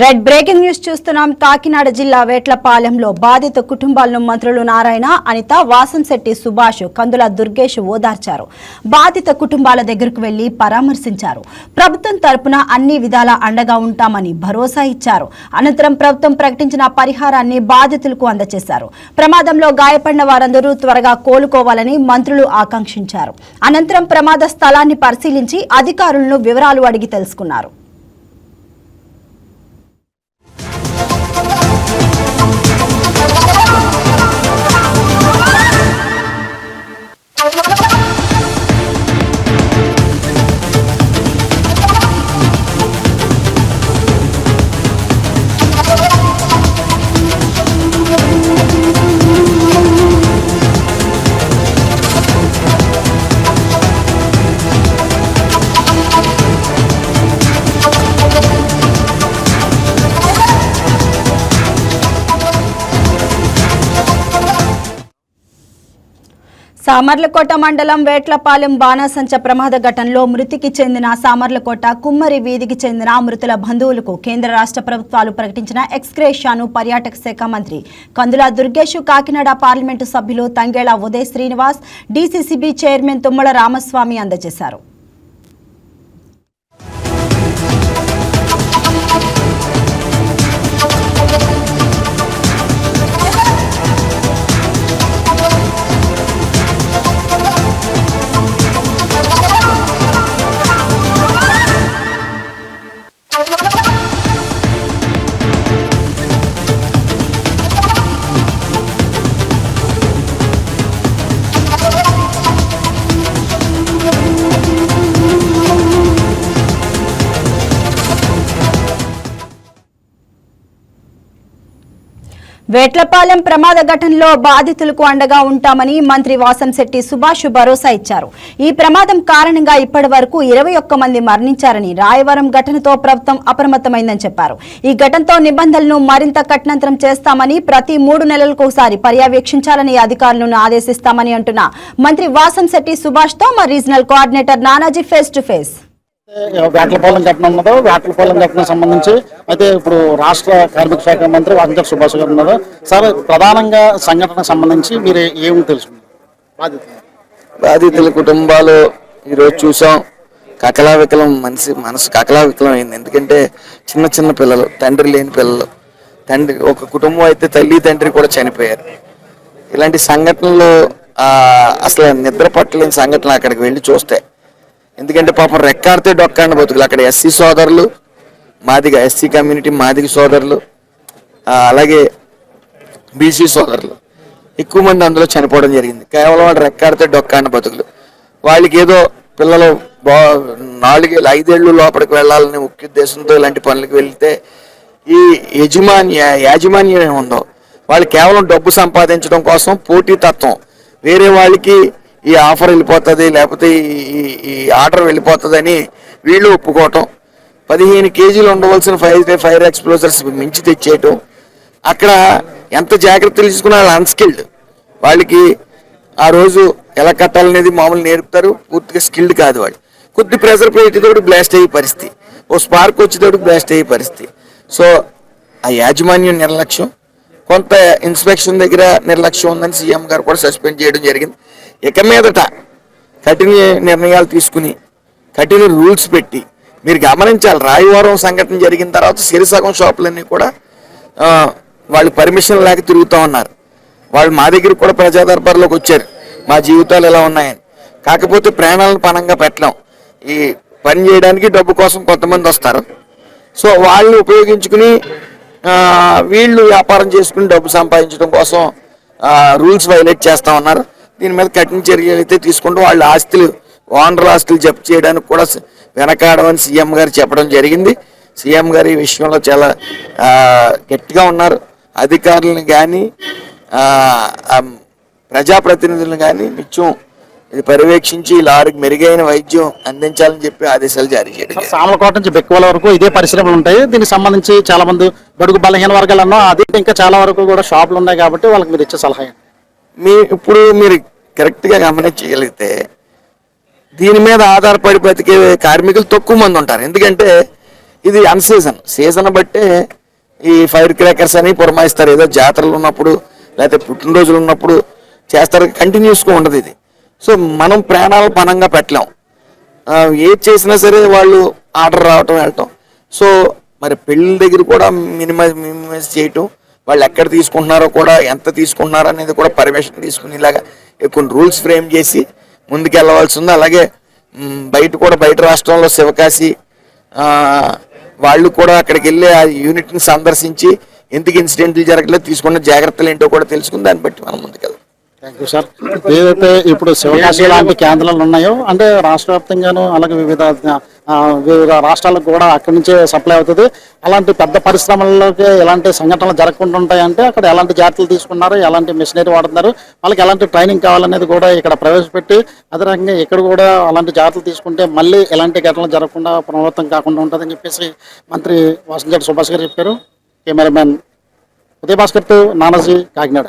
Red breaking news చూస్తున్నాం. కాకినాడ జిల్లా వేట్లపాలెంలో బాధిత కుటుంబాలను మంత్రులు నారాయణ, అనిత, వాసంశెట్టి సుభాష్, కందుల దుర్గేష్ ఓదార్చారు. బాధిత కుటుంబాల దగ్గరకు వెళ్లి పరామర్శించారు. ప్రభుత్వం తరపున అన్ని విధాలా అండగా ఉంటామని భరోసా ఇచ్చారు. అనంతరం ప్రభుత్వం ప్రకటించిన పరిహారాన్ని బాధితులకు అందజేశారు. ప్రమాదంలో గాయపడిన వారందరూ త్వరగా కోలుకోవాలని మంత్రులు ఆకాంక్షించారు. అనంతరం ప్రమాద స్థలాన్ని పరిశీలించి అధికారులను వివరాలు అడిగి తెలుసుకున్నారు. సామర్లకోట మండలం వేట్లపాలెం బాణాసంచ ప్రమాద ఘటనలో మృతికి చెందిన సామర్లకోట కుమ్మరి వీధికి చెందిన మృతుల బంధువులకు కేంద్ర రాష్ట్ర ప్రభుత్వాలు ప్రకటించిన ఎక్స్గ్రేషియాను పర్యాటక శాఖ మంత్రి కందుల దుర్గేష్, కాకినాడ పార్లమెంటు సభ్యులు తంగేళ్ల ఉదయ్ శ్రీనివాస్, డీసీసీబీ చైర్మన్ తుమ్మల రామస్వామి అందజేశారు. వేట్లపాలెం ప్రమాద ఘటనలో బాధితులకు అండగా ఉంటామని మంత్రి వాసంశెట్టి సుభాష్ భరోసా ఇచ్చారు. ఈ ప్రమాదం కారణంగా ఇప్పటి వరకు 21 మంది మరణించారని, రాయవరం ఘటనతో ప్రభుత్వం అప్రమత్తమైందని చెప్పారు. ఈ ఘటనతో నిబంధనలను మరింత కఠినతరం చేస్తామని, ప్రతి 3 నెలలకోసారి పర్యవేక్షించాలని అధికారులను ఆదేశిస్తామని అంటున్న మంత్రి వాసంశెట్టి సుభాష్ తో మా regional coordinator Nanaji face to face. Vetlapalem ఘటన ఉన్నదో వేట్లపాలెం ఘటన సంబంధించి అయితే ఇప్పుడు రాష్ట్ర కార్మిక శాఖ మంత్రి వాసంశెట్టి సుభాష్ గారు ఉన్నారు. సార్, ప్రధానంగా సంఘటనకు సంబంధించి మీరు ఏమి తెలుసుకున్నారు? బాధితుల కుటుంబాలు ఈరోజు చూసాం. కకలావికలం మనసు కకలావికలం అయింది. ఎందుకంటే చిన్న చిన్న పిల్లలు, తండ్రి లేని పిల్లలు, ఒక కుటుంబం అయితే తల్లి తండ్రి కూడా చనిపోయారు. ఇలాంటి సంఘటనలు అసలు నిద్ర పట్టలేని సంఘటనలు అక్కడికి వెళ్ళి చూస్తే. ఎందుకంటే పాపం రెక్కాడితే డొక్కాడిన బతుకులు. అక్కడ ఎస్సీ సోదరులు, మాదిగ ఎస్సీ కమ్యూనిటీ మాదిగ సోదరులు, అలాగే బీసీ సోదరులు ఎక్కువ మంది అందులో చనిపోవడం జరిగింది. కేవలం వాడు రెక్కాడితే డొక్కాడిన బతుకులు. వాళ్ళకి ఏదో పిల్లలు 4-5 ఏళ్ళు లోపలికి వెళ్ళాలని ముఖ్య ఉద్దేశంతో ఇలాంటి పనులకు వెళ్తే ఈ యాజమాన్యం ఏముందో వాళ్ళు కేవలం డబ్బు సంపాదించడం కోసం పోటీతత్వం, వేరే వాళ్ళకి ఈ ఆఫర్ వెళ్ళిపోతుంది లేకపోతే ఈ ఆర్డర్ వెళ్ళిపోతుంది అని వీళ్ళు ఒప్పుకోవటం, 15 కేజీలు ఉండవలసిన ఫైర్ ఎక్స్ప్లోజర్స్ మించి తెచ్చేయటం. అక్కడ ఎంత జాగ్రత్తలు తీసుకున్నా వాళ్ళు అన్స్కిల్డ్. వాళ్ళకి ఆ రోజు ఎలా కట్టాలనేది మామూలు నేర్పుతారు, పూర్తిగా స్కిల్డ్ కాదు. వాళ్ళు కొద్ది ప్రెషర్ పెట్టేటోడు బ్లాస్ట్ అయ్యే పరిస్థితి, ఓ స్పార్క్ వచ్చేటోడు బ్లాస్ట్ అయ్యే పరిస్థితి. సో ఆ యాజమాన్యం నిర్లక్ష్యం, కొంత ఇన్స్పెక్షన్ దగ్గర నిర్లక్ష్యం ఉందని సీఎం గారు కూడా సస్పెండ్ చేయడం జరిగింది. ఇక మీదట కఠిన నిర్ణయాలు తీసుకుని, కఠిన రూల్స్ పెట్టి మీరు గమనించాలి, రాయవరం సంఘటన జరిగిన తర్వాత సిరిసగం షాపులన్నీ కూడా వాళ్ళు పర్మిషన్ లేక తిరుగుతూ ఉన్నారు. వాళ్ళు మా దగ్గరికి కూడా ప్రజా దర్బార్లోకి వచ్చారు, మా జీవితాలు ఎలా ఉన్నాయని. కాకపోతే ప్రాణాలను పణంగా పెట్టలేం. ఈ పని చేయడానికి డబ్బు కోసం కొంతమంది వస్తారు. సో వాళ్ళు ఉపయోగించుకుని వీళ్ళు వ్యాపారం చేసుకుని డబ్బు సంపాదించడం కోసం రూల్స్ వైలేట్ చేస్తూ ఉన్నారు. దీని మీద కఠిన చర్యలు అయితే తీసుకుంటూ వాళ్ళ ఆస్తులు, ఓనర్ ఆస్తులు జప్తు చేయడానికి కూడా వెనకాడమని సీఎం గారు చెప్పడం జరిగింది. సీఎం గారు ఈ విషయంలో చాలా గట్టిగా ఉన్నారు. అధికారులను కానీ ప్రజాప్రతినిధులను కానీ నిత్యం ఇది పర్యవేక్షించి లారీకి మెరుగైన వైద్యం అందించాలని చెప్పి ఆదేశాలు జారీ చేయడం. సామలకోట నుంచి బెక్కువల వరకు ఇదే పరిశ్రమలు ఉంటాయి. దీనికి సంబంధించి చాలా మంది బడుగు బలహీన వర్గాలన్నా అదే ఇంకా చాలా వరకు కూడా షాపులు ఉన్నాయి కాబట్టి వాళ్ళకి మీరు ఇచ్చే సలహా ఇప్పుడు మీరు కరెక్ట్గా గమనించగలిగితే దీని మీద ఆధారపడి బతికే కార్మికులు తక్కువ మంది ఉంటారు. ఎందుకంటే ఇది సీజన్ బట్టే ఈ ఫైర్ క్రాకర్స్ అని పురమాయిస్తారు. ఏదో జాతరలు ఉన్నప్పుడు లేకపోతే పుట్టినరోజులు ఉన్నప్పుడు చేస్తారు, కంటిన్యూస్గా ఉండదు ఇది. సో మనం ప్రాణాలు పణంగా పెట్టలేం. ఏది చేసినా సరే వాళ్ళు ఆర్డర్ రావటం వెళ్ళటం. సో మరి పెళ్ళిళ్ళ దగ్గర కూడా మినిమైజ్ చేయటం, వాళ్ళు ఎక్కడ తీసుకుంటున్నారో కూడా ఎంత తీసుకుంటున్నారో అనేది కూడా పర్మిషన్ తీసుకుని ఇలాగా కొన్ని రూల్స్ ఫ్రేమ్ చేసి ముందుకు వెళ్ళవలసి ఉంది. అలాగే బయట రాష్ట్రంలో శివకాశి వాళ్ళు కూడా అక్కడికి వెళ్ళి ఆ యూనిట్ని సందర్శించి ఎందుకు ఇన్సిడెంట్లు జరగలేదు, తీసుకున్న జాగ్రత్తలు ఏంటో కూడా తెలుసుకుని దాన్ని బట్టి మనం ముందుకెళ్దాం. Thank you sir. ఏదైతే ఇప్పుడు శివకాశి లాంటి కేంద్రాలు ఉన్నాయో అంటే రాష్ట్ర వ్యాప్తంగాను అలాగే వివిధ రాష్ట్రాలకు కూడా అక్కడి నుంచే సప్లై అవుతుంది. అలాంటి పెద్ద పరిశ్రమల్లోకి ఎలాంటి సంఘటనలు జరగకుండా ఉంటాయంటే అక్కడ ఎలాంటి జాగ్రత్తలు తీసుకున్నారు, ఎలాంటి మిషనరీ వాడుతున్నారు, వాళ్ళకి ఎలాంటి ట్రైనింగ్ కావాలనేది కూడా ఇక్కడ ప్రవేశపెట్టి అదే రకంగా ఇక్కడ కూడా అలాంటి జాగ్రత్తలు తీసుకుంటే మళ్ళీ ఎలాంటి ఘటనలు జరగకుండా పునరావృతం కాకుండా ఉంటుందని చెప్పేసి మంత్రి వాసంశెట్టి సుభాష్ గారు చెప్పారు. కెమెరామెన్ ఉదయభాస్కర్తో నానాజీ, కాకినాడ.